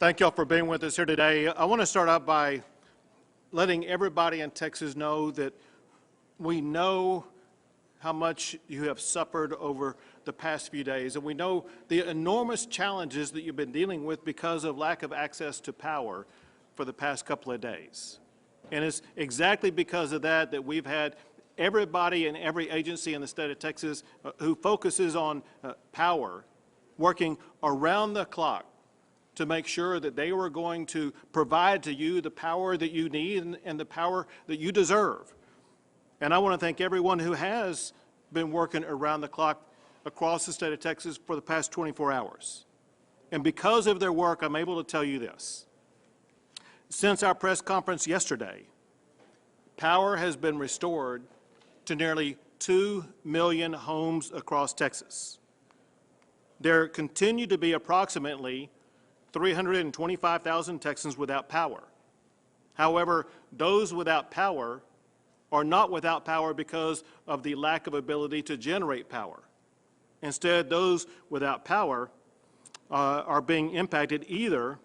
Thank y'all for being with us here today. I want to start out by letting everybody in Texas know that we know how much you have suffered over the past few days, and we know the enormous challenges that you've been dealing with because of lack of access to power for the past couple of days. And it's exactly because of that that we've had everybody in every agency in the state of Texas who focuses on power working around the clock to make sure that they were going to provide to you the power that you need and the power that you deserve. And I want to thank everyone who has been working around the clock across the state of Texas for the past 24 hours. And because of their work, I'm able to tell you this. Since our press conference yesterday, power has been restored to nearly 2 million homes across Texas. There continue to be approximately 325,000 Texans without power. However, those without power are not without power because of the lack of ability to generate power. Instead, those without power are being impacted either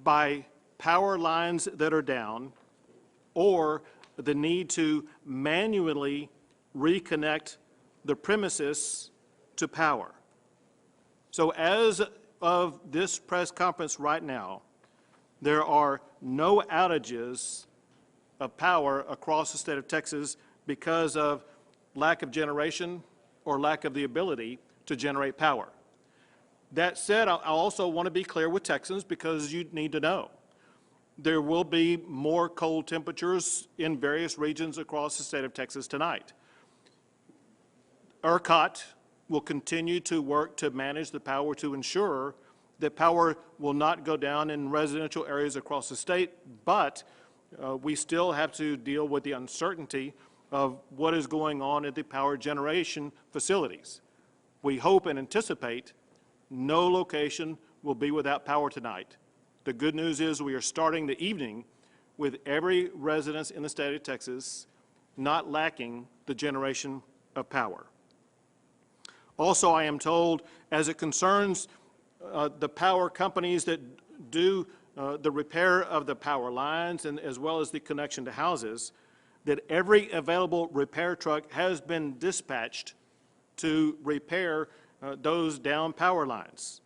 by power lines that are down or the need to manually reconnect the premises to power. So as of this press conference right now, there are no outages of power across the state of Texas because of lack of generation or lack of the ability to generate power. That said, I also want to be clear with Texans because you need to know. There will be more cold temperatures in various regions across the state of Texas tonight. ERCOT will continue to work to manage the power to ensure that power will not go down in residential areas across the state, but we still have to deal with the uncertainty of what is going on at the power generation facilities. We hope and anticipate no location will be without power tonight. The good news is we are starting the evening with every resident in the state of Texas not lacking the generation of power. Also, I am told, as it concerns the power companies that do the repair of the power lines and as well as the connection to houses, that every available repair truck has been dispatched to repair those down power lines.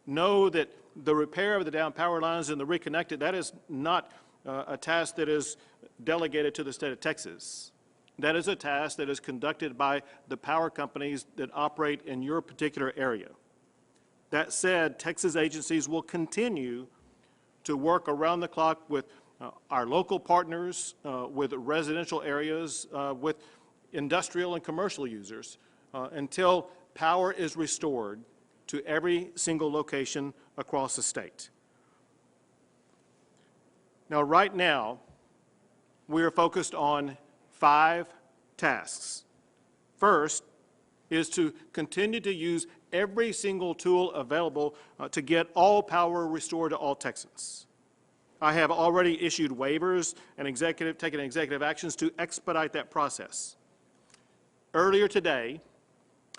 Know that the repair of the down power lines and the reconnected, that is not a task that is delegated to the state of Texas. That is a task that is conducted by the power companies that operate in your particular area. That said, Texas agencies will continue to work around the clock with our local partners, with residential areas, with industrial and commercial users until power is restored to every single location across the state. Now, right now, we are focused on 5 tasks. First is to continue to use every single tool available to get all power restored to all Texans. I have already issued waivers and taken executive actions to expedite that process. Earlier today,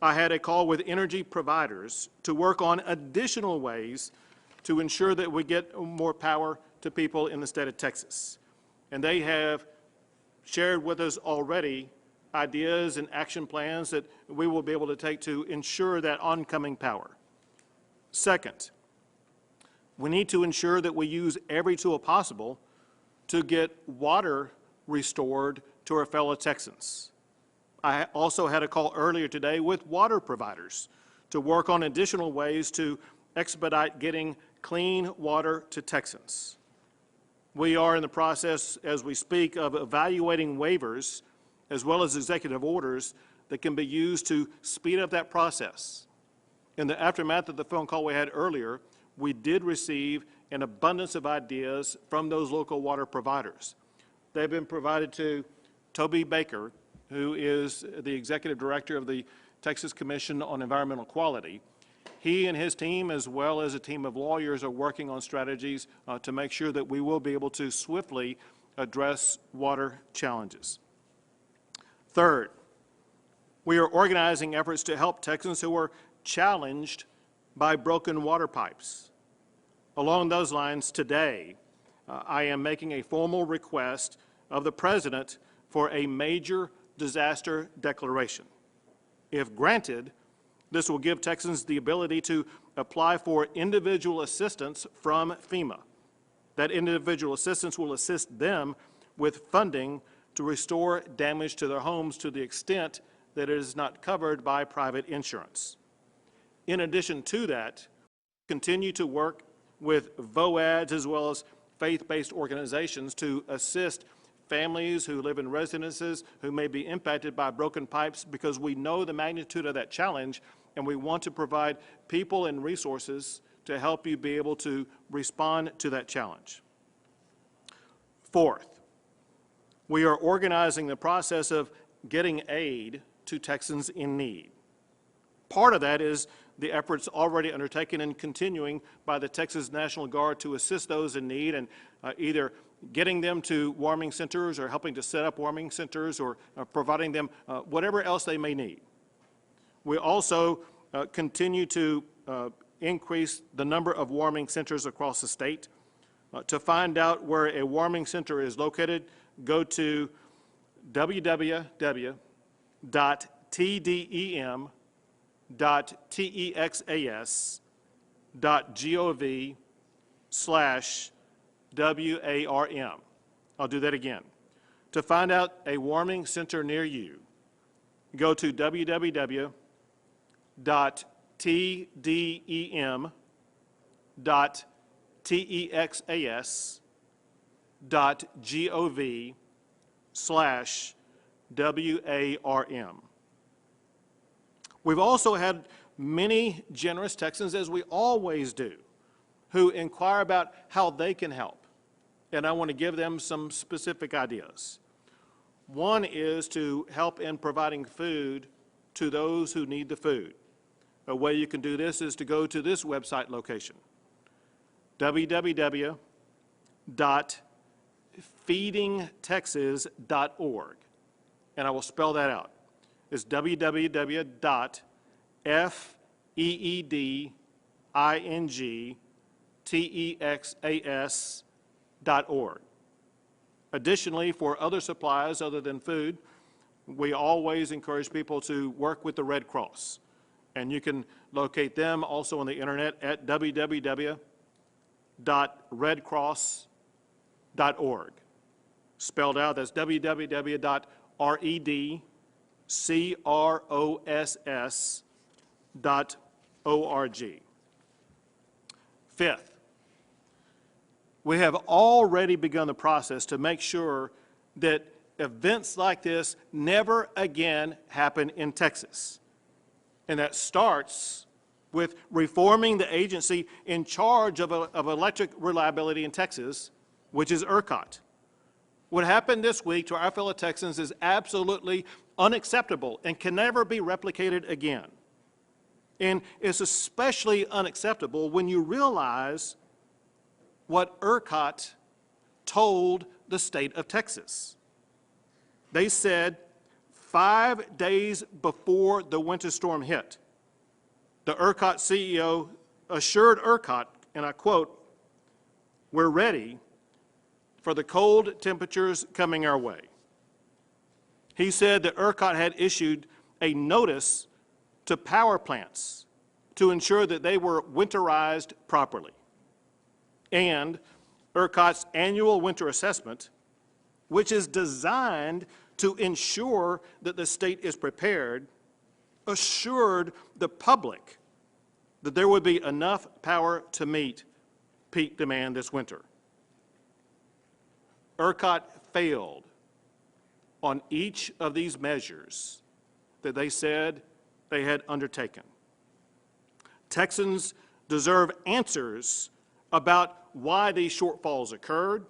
I had a call with energy providers to work on additional ways to ensure that we get more power to people in the state of Texas. And they have shared with us already ideas and action plans that we will be able to take to ensure that oncoming power. Second, we need to ensure that we use every tool possible to get water restored to our fellow Texans. I also had a call earlier today with water providers to work on additional ways to expedite getting clean water to Texans. We are in the process, as we speak, of evaluating waivers as well as executive orders that can be used to speed up that process. In the aftermath of the phone call we had earlier, we did receive an abundance of ideas from those local water providers. They've been provided to Toby Baker, who is the executive director of the Texas Commission on Environmental Quality. He and his team, as well as a team of lawyers, are working on strategies to make sure that we will be able to swiftly address water challenges. Third, we are organizing efforts to help Texans who are challenged by broken water pipes. Along those lines, today, I am making a formal request of the President for a major disaster declaration. If granted, this will give Texans the ability to apply for individual assistance from FEMA. That individual assistance will assist them with funding to restore damage to their homes to the extent that it is not covered by private insurance. In addition to that, continue to work with VOADs as well as faith-based organizations to assist families who live in residences who may be impacted by broken pipes, because we know the magnitude of that challenge and we want to provide people and resources to help you be able to respond to that challenge. Fourth, we are organizing the process of getting aid to Texans in need. Part of that is the efforts already undertaken and continuing by the Texas National Guard to assist those in need and either getting them to warming centers or helping to set up warming centers or providing them whatever else they may need. We also continue to increase the number of warming centers across the state. To find out where a warming center is located, go to www.tdem.texas.gov/WARM. I'll do that again. To find out a warming center near you, go to www.tdem.texas.gov/WARM. We've also had many generous Texans, as we always do, who inquire about how they can help. And I want to give them some specific ideas. One is to help in providing food to those who need the food. A way you can do this is to go to this website location, www.feedingtexas.org. And I will spell that out. It's www.feedingtexas.org. Additionally, for other supplies other than food, we always encourage people to work with the Red Cross. And you can locate them also on the internet at www.redcross.org. Spelled out, that's www.redcross.org. Fifth, we have already begun the process to make sure that events like this never again happen in Texas. And that starts with reforming the agency in charge of electric reliability in Texas, which is ERCOT. What happened this week to our fellow Texans is absolutely unacceptable and can never be replicated again. And it's especially unacceptable when you realize what ERCOT told the state of Texas. They said 5 days before the winter storm hit, the ERCOT CEO assured ERCOT, and I quote, "We're ready for the cold temperatures coming our way." He said that ERCOT had issued a notice to power plants to ensure that they were winterized properly. And ERCOT's annual winter assessment, which is designed to ensure that the state is prepared, assured the public that there would be enough power to meet peak demand this winter. ERCOT failed on each of these measures that they said they had undertaken. Texans deserve answers about why these shortfalls occurred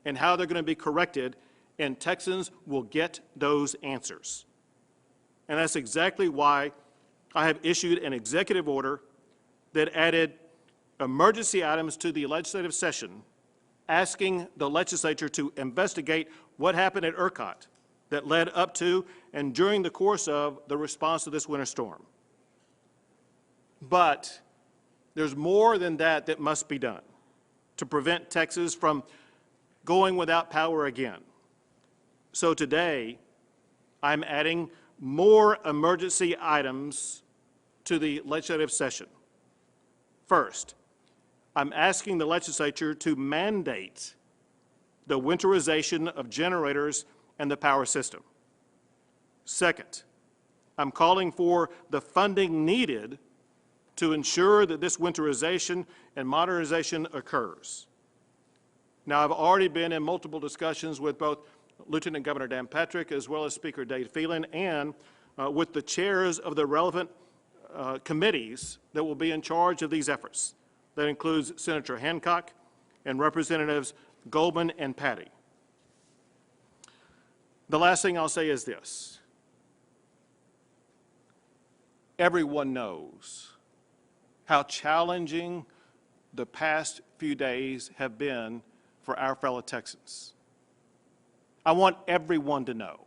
and how they're going to be corrected, and Texans will get those answers. And that's exactly why I have issued an executive order that added emergency items to the legislative session, asking the legislature to investigate what happened at ERCOT that led up to and during the course of the response to this winter storm. But there's more than that that must be done. to prevent Texas from going without power again. So today, I'm adding more emergency items to the legislative session. First, I'm asking the legislature to mandate the winterization of generators and the power system. Second, I'm calling for the funding needed to ensure that this winterization and modernization occurs. Now, I've already been in multiple discussions with both Lieutenant Governor Dan Patrick as well as Speaker Dave Phelan and with the chairs of the relevant committees that will be in charge of these efforts. That includes Senator Hancock and Representatives Goldman and Patty. The last thing I'll say is this. Everyone knows how challenging the past few days have been for our fellow Texans. I want everyone to know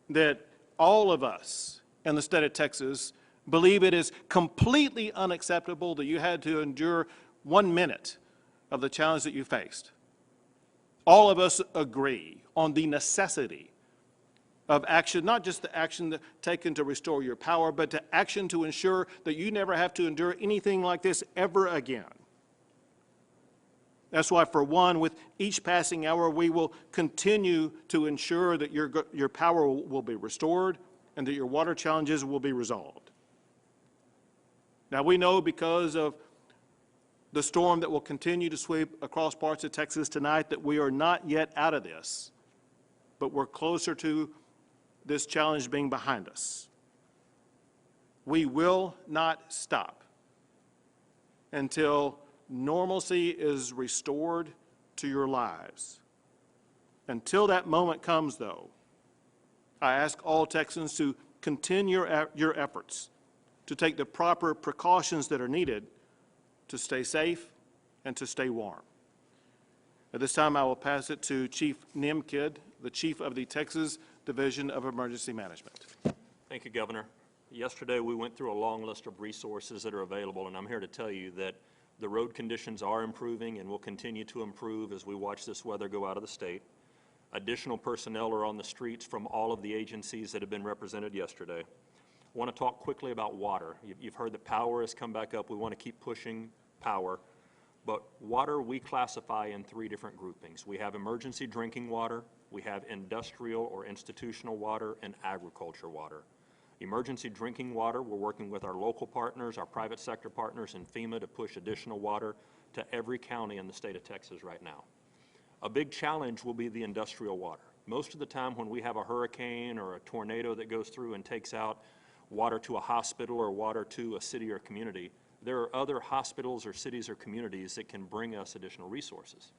that all of us in the state of Texas believe it is completely unacceptable that you had to endure 1 minute of the challenge that you faced. All of us agree on the necessity of action, not just the action taken to restore your power, but to action to ensure that you never have to endure anything like this ever again. That's why, for one, with each passing hour, we will continue to ensure that your power will be restored and that your water challenges will be resolved. Now, we know because of the storm that will continue to sweep across parts of Texas tonight that we are not yet out of this, but we're closer to this challenge being behind us. We will not stop until normalcy is restored to your lives. Until that moment comes, though, I ask all Texans to continue your efforts to take the proper precautions that are needed to stay safe and to stay warm. At this time, I will pass it to Chief Nimkid, the Chief of the Texas Division of Emergency Management. Thank you, Governor. Yesterday, we went through a long list of resources that are available, and I'm here to tell you that the road conditions are improving and will continue to improve as we watch this weather go out of the state. Additional personnel are on the streets from all of the agencies that have been represented yesterday. I want to talk quickly about water. You've heard that power has come back up. We want to keep pushing power. But water we classify in 3 different groupings. We have emergency drinking water, we have industrial or institutional water, and agriculture water. Emergency drinking water, we're working with our local partners, our private sector partners, and FEMA to push additional water to every county in the state of Texas right now. A big challenge will be the industrial water. Most of the time when we have a hurricane or a tornado that goes through and takes out water to a hospital or water to a city or community, there are other hospitals or cities or communities that can bring us additional resources.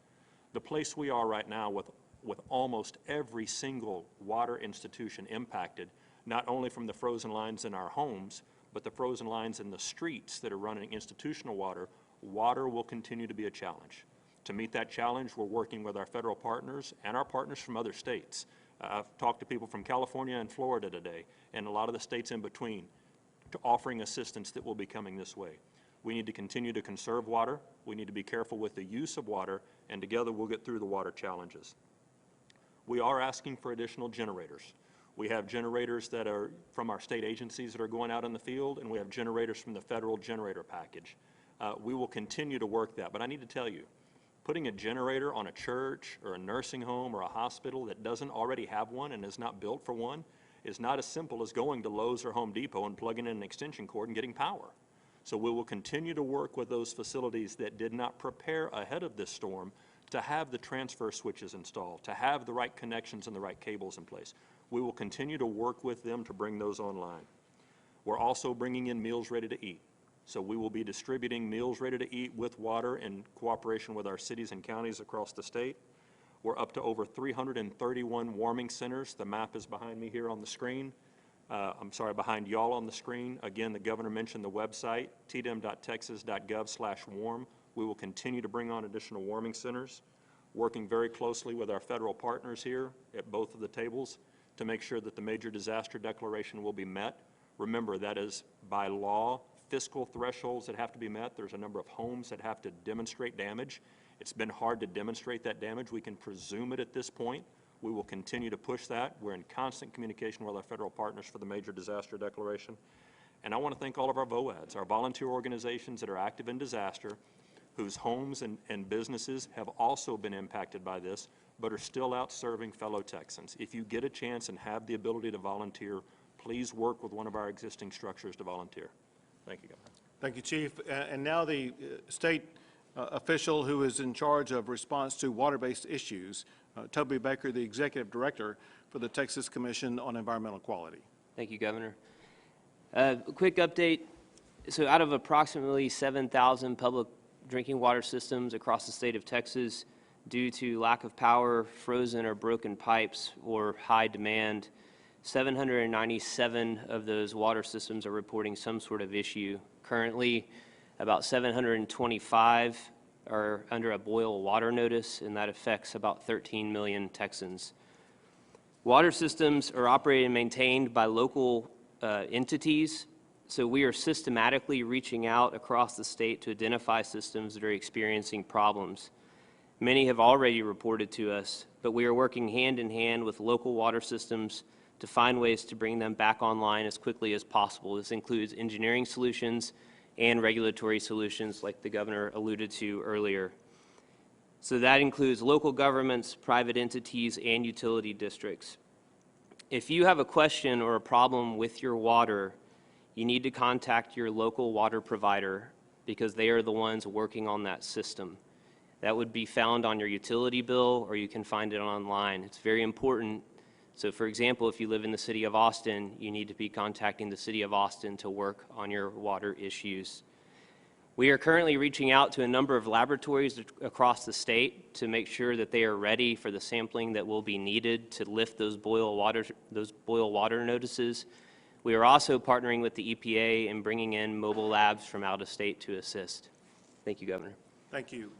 The place we are right now with almost every single water institution impacted, not only from the frozen lines in our homes, but the frozen lines in the streets that are running institutional water, water will continue to be a challenge. To meet that challenge, we're working with our federal partners and our partners from other states. I've talked to people from California and Florida today, and a lot of the states in between, offering assistance that will be coming this way. We need to continue to conserve water. We need to be careful with the use of water, and together we'll get through the water challenges. We are asking for additional generators. We have generators that are from our state agencies that are going out in the field, and we have generators from the federal generator package. We will continue to work that, but I need to tell you, putting a generator on a church or a nursing home or a hospital that doesn't already have one and is not built for one is not as simple as going to Lowe's or Home Depot and plugging in an extension cord and getting power. So we will continue to work with those facilities that did not prepare ahead of this storm to have the transfer switches installed, to have the right connections and the right cables in place. We will continue to work with them to bring those online. We're also bringing in meals ready to eat. So we will be distributing meals ready to eat with water in cooperation with our cities and counties across the state. We're up to over 331 warming centers. The map is behind me here on the screen. Behind y'all on the screen. Again, the governor mentioned the website, tdem.texas.gov/warm. We will continue to bring on additional warming centers, working very closely with our federal partners here at both of the tables to make sure that the major disaster declaration will be met. Remember, that is by law fiscal thresholds that have to be met. There's a number of homes that have to demonstrate damage. It's been hard to demonstrate that damage. We can presume it at this point. We will continue to push that. We're in constant communication with our federal partners for the major disaster declaration. And I want to thank all of our VOADs, our volunteer organizations that are active in disaster, whose homes and businesses have also been impacted by this, but are still out serving fellow Texans. If you get a chance and have the ability to volunteer, please work with one of our existing structures to volunteer. Thank you, Governor. Thank you, Chief. And now the state official who is in charge of response to water-based issues, Toby Baker, the Executive Director for the Texas Commission on Environmental Quality. Thank you, Governor. A quick update. So out of approximately 7,000 public drinking water systems across the state of Texas, due to lack of power, frozen or broken pipes, or high demand, 797 of those water systems are reporting some sort of issue. Currently, about 725 are under a boil water notice, and that affects about 13 million Texans. Water systems are operated and maintained by local entities, so we are systematically reaching out across the state to identify systems that are experiencing problems. Many have already reported to us, but we are working hand in hand with local water systems to find ways to bring them back online as quickly as possible. This includes engineering solutions and regulatory solutions like the Governor alluded to earlier. So that includes local governments, private entities, and utility districts. If you have a question or a problem with your water, you need to contact your local water provider because they are the ones working on that system. That would be found on your utility bill, or you can find it online. It's very important. So for example, if you live in the city of Austin, you need to be contacting the city of Austin to work on your water issues. We are currently reaching out to a number of laboratories across the state to make sure that they are ready for the sampling that will be needed to lift those boil water notices. We are also partnering with the EPA and bringing in mobile labs from out of state to assist. Thank you, Governor. Thank you.